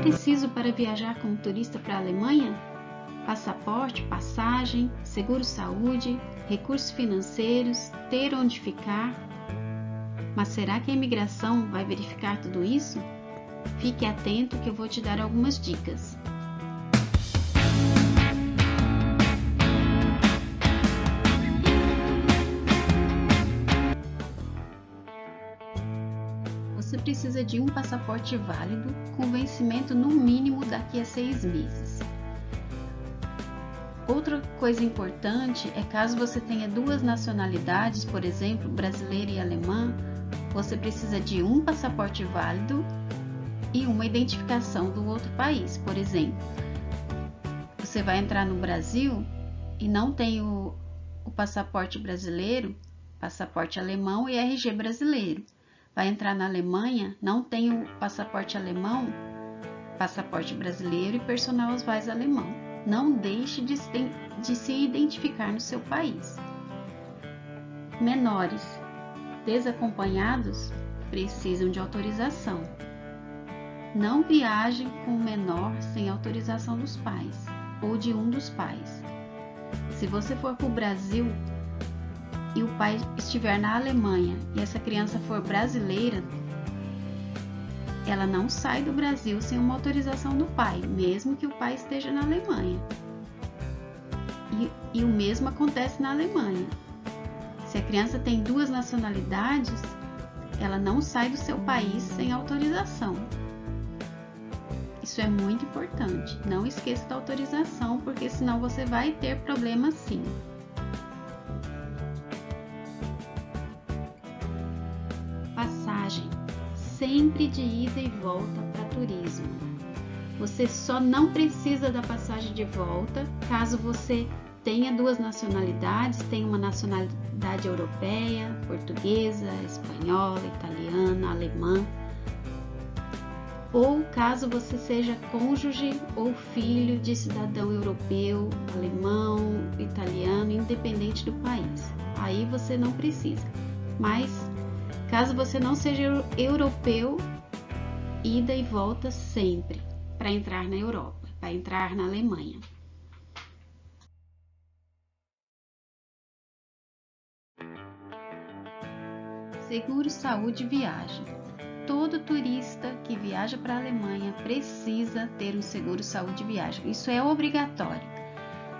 preciso para viajar como turista para a Alemanha? Passaporte, passagem, seguro-saúde, recursos financeiros, ter onde ficar. Mas será que a imigração vai verificar tudo isso? Fique atento que eu vou te dar algumas dicas. Você precisa de um passaporte válido, com vencimento no mínimo daqui a 6 meses. Outra coisa importante é caso você tenha duas nacionalidades, por exemplo, brasileira e alemã, você precisa de um passaporte válido e uma identificação do outro país. Por exemplo, você vai entrar no Brasil e não tem o passaporte brasileiro, passaporte alemão e RG brasileiro. Vai entrar na Alemanha, não tem o passaporte alemão, passaporte brasileiro e Personalausweis alemão. Não deixe de se identificar no seu país. Menores desacompanhados precisam de autorização. Não viajem com o menor sem autorização dos pais ou de um dos pais. Se você for para o Brasil e o pai estiver na Alemanha e essa criança for brasileira, ela não sai do Brasil sem uma autorização do pai, mesmo que o pai esteja na Alemanha. E o mesmo acontece na Alemanha. Se a criança tem duas nacionalidades, ela não sai do seu país sem autorização. Isso é muito importante. Não esqueça da autorização, porque senão você vai ter problemas sim. Passagem. Sempre de ida e volta para turismo. Você só não precisa da passagem de volta caso você tenha duas nacionalidades, tenha uma nacionalidade europeia, portuguesa, espanhola, italiana, alemã, ou caso você seja cônjuge ou filho de cidadão europeu, alemão, italiano, independente do país. Aí você não precisa. Mas caso você não seja europeu, ida e volta sempre para entrar na Europa, para entrar na Alemanha. Seguro saúde viagem. Todo turista que viaja para a Alemanha precisa ter um seguro saúde viagem. Isso é obrigatório.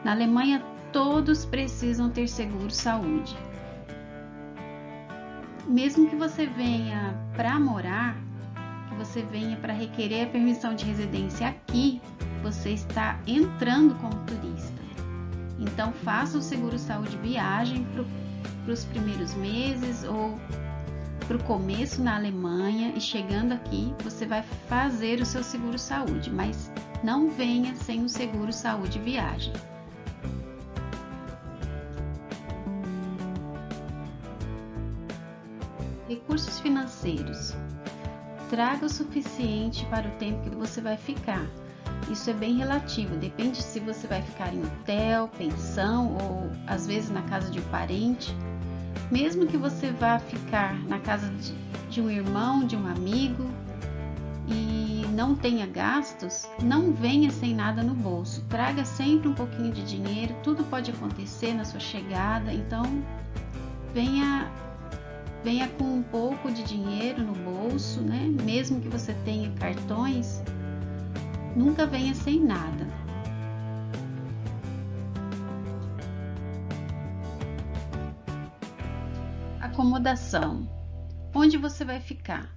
Na Alemanha, todos precisam ter seguro saúde. Mesmo que você venha para morar, que você venha para requerer a permissão de residência aqui, você está entrando como turista. Então, faça o seguro saúde viagem para os primeiros meses ou para o começo na Alemanha, e chegando aqui você vai fazer o seu seguro saúde, mas não venha sem o seguro saúde viagem. Recursos financeiros. Traga o suficiente para o tempo que você vai ficar. Isso é bem relativo, depende se você vai ficar em hotel, pensão ou às vezes na casa de um parente. Mesmo que você vá ficar na casa de um irmão, de um amigo e não tenha gastos, não venha sem nada no bolso. Traga sempre um pouquinho de dinheiro, tudo pode acontecer na sua chegada, então venha com um pouco de dinheiro no bolso, né? Mesmo que você tenha cartões, nunca venha sem nada. Acomodação. Onde você vai ficar?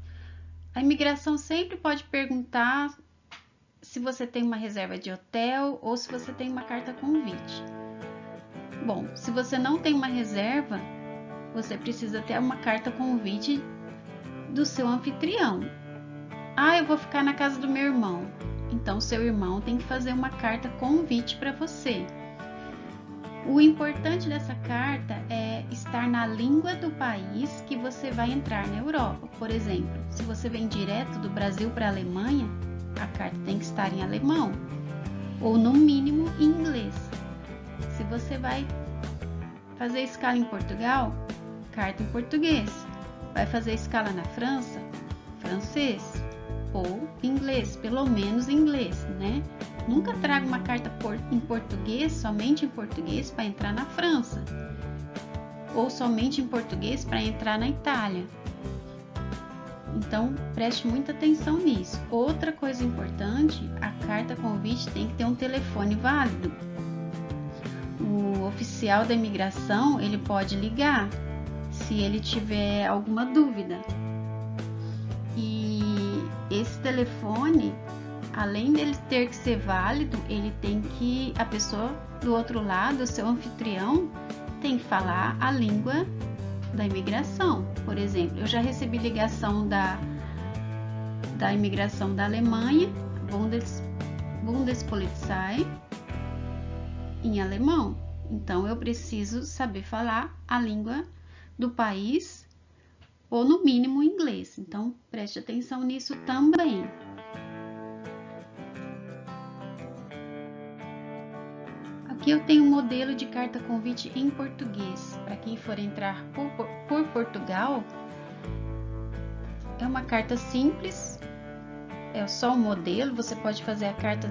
A imigração sempre pode perguntar se você tem uma reserva de hotel ou se você tem uma carta convite. Bom, se você não tem uma reserva, você precisa ter uma carta convite do seu anfitrião. Eu vou ficar na casa do meu irmão. Então, seu irmão tem que fazer uma carta convite para você. O importante dessa carta é estar na língua do país que você vai entrar na Europa. Por exemplo, se você vem direto do Brasil para a Alemanha, a carta tem que estar em alemão ou no mínimo em inglês. Se você vai fazer escala em Portugal, carta em português. Vai fazer escala na França, francês. ou inglês, pelo menos inglês, né? Nunca traga uma carta em português, somente em português, para entrar na França, ou somente em português para entrar na Itália. Então, preste muita atenção nisso. Outra coisa importante, a carta convite tem que ter um telefone válido. O oficial da imigração, ele pode ligar se ele tiver alguma dúvida. E esse telefone, além dele ter que ser válido, ele tem que, a pessoa do outro lado, o seu anfitrião, tem que falar a língua da imigração. Por exemplo, eu já recebi ligação da imigração da Alemanha, Bundespolizei, em alemão. Então, eu preciso saber falar a língua do país, ou no mínimo inglês. Então, preste atenção nisso também. Aqui eu tenho um modelo de carta convite em português. Para quem for entrar por Portugal, é uma carta simples, é só um modelo. Você pode fazer a carta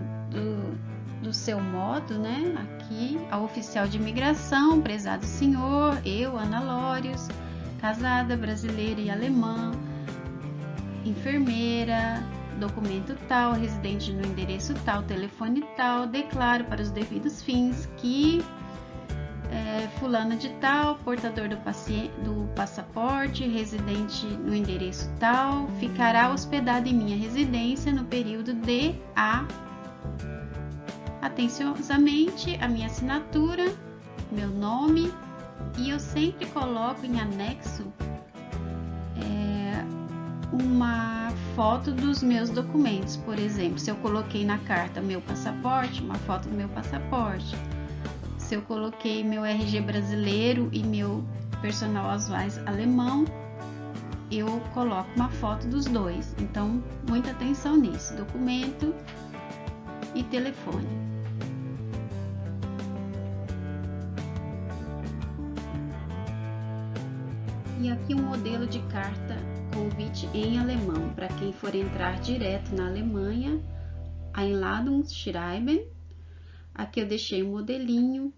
do seu modo, né? Aqui, ao oficial de imigração: prezado senhor, eu, Ana Lórios, casada, brasileira e alemã, enfermeira, documento tal, residente no endereço tal, telefone tal, declaro para os devidos fins que fulana de tal, portador do passaporte, residente no endereço tal, ficará hospedado em minha residência no período de atenciosamente, a minha assinatura, meu nome, e eu sempre coloco em anexo uma foto dos meus documentos. Por exemplo, se eu coloquei na carta meu passaporte, uma foto do meu passaporte. Se eu coloquei meu RG brasileiro e meu personal Ausweis alemão, eu coloco uma foto dos dois. Então, muita atenção nisso: documento e telefone. E aqui um modelo de carta convite em alemão, para quem for entrar direto na Alemanha: Einladungsschreiben. Aqui eu deixei um modelinho,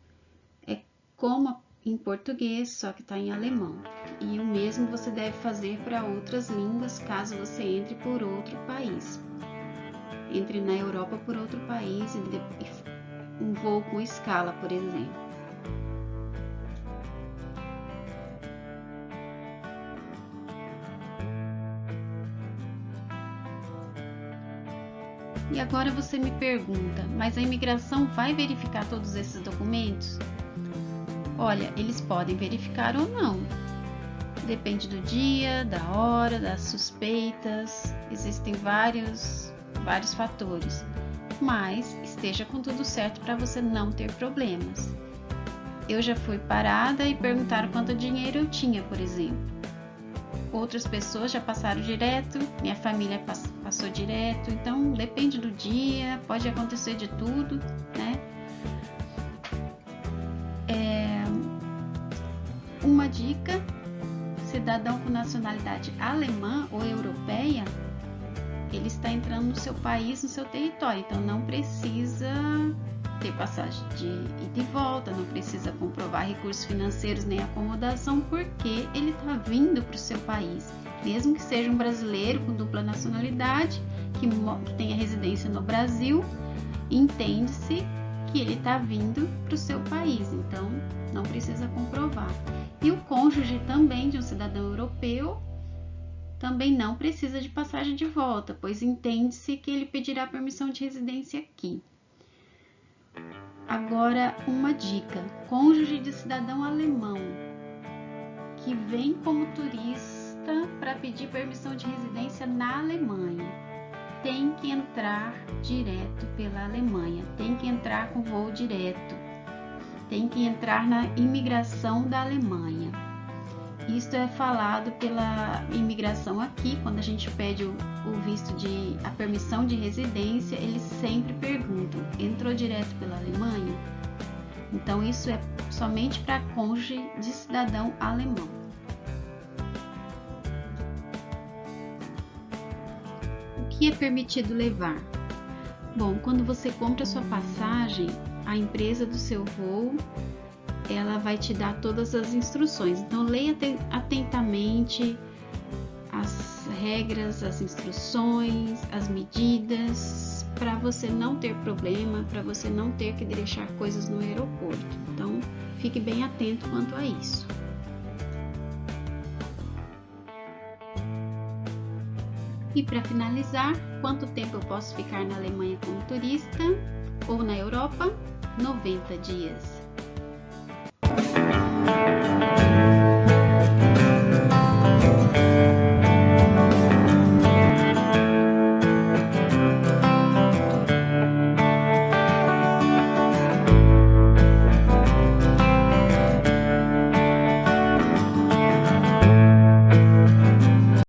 é como em português, só que está em alemão. E o mesmo você deve fazer para outras línguas, caso você entre por outro país. Entre na Europa por outro país, um voo com escala, por exemplo. E agora você me pergunta: mas a imigração vai verificar todos esses documentos? Olha, eles podem verificar ou não. Depende do dia, da hora, das suspeitas. Existem vários fatores. Mas esteja com tudo certo para você não ter problemas. Eu já fui parada e perguntaram quanto dinheiro eu tinha, por exemplo. Outras pessoas já passaram direto, minha família passou direto, então depende do dia, pode acontecer de tudo, né? Uma dica: cidadão com nacionalidade alemã ou europeia, ele está entrando no seu país, no seu território, então não precisa ter passagem de ida e volta, não precisa comprovar recursos financeiros nem acomodação, porque ele está vindo para o seu país. Mesmo que seja um brasileiro com dupla nacionalidade, que tenha residência no Brasil, entende-se que ele está vindo para o seu país, então não precisa comprovar. E o cônjuge também de um cidadão europeu também não precisa de passagem de volta, pois entende-se que ele pedirá permissão de residência aqui. Agora, uma dica: cônjuge de cidadão alemão que vem como turista para pedir permissão de residência na Alemanha, tem que entrar direto pela Alemanha, tem que entrar com voo direto, tem que entrar na imigração da Alemanha. Isto é falado pela imigração aqui. Quando a gente pede o visto a permissão de residência, eles sempre perguntam: entrou direto pela Alemanha? Então, isso é somente para cônjuge de cidadão alemão. O que é permitido levar? Bom, quando você compra sua passagem, a empresa do seu voo, ela vai te dar todas as instruções. Então, leia atentamente as regras, as instruções, as medidas, para você não ter problema, para você não ter que deixar coisas no aeroporto. Então, fique bem atento quanto a isso. E para finalizar, quanto tempo eu posso ficar na Alemanha como turista ou na Europa? 90 dias.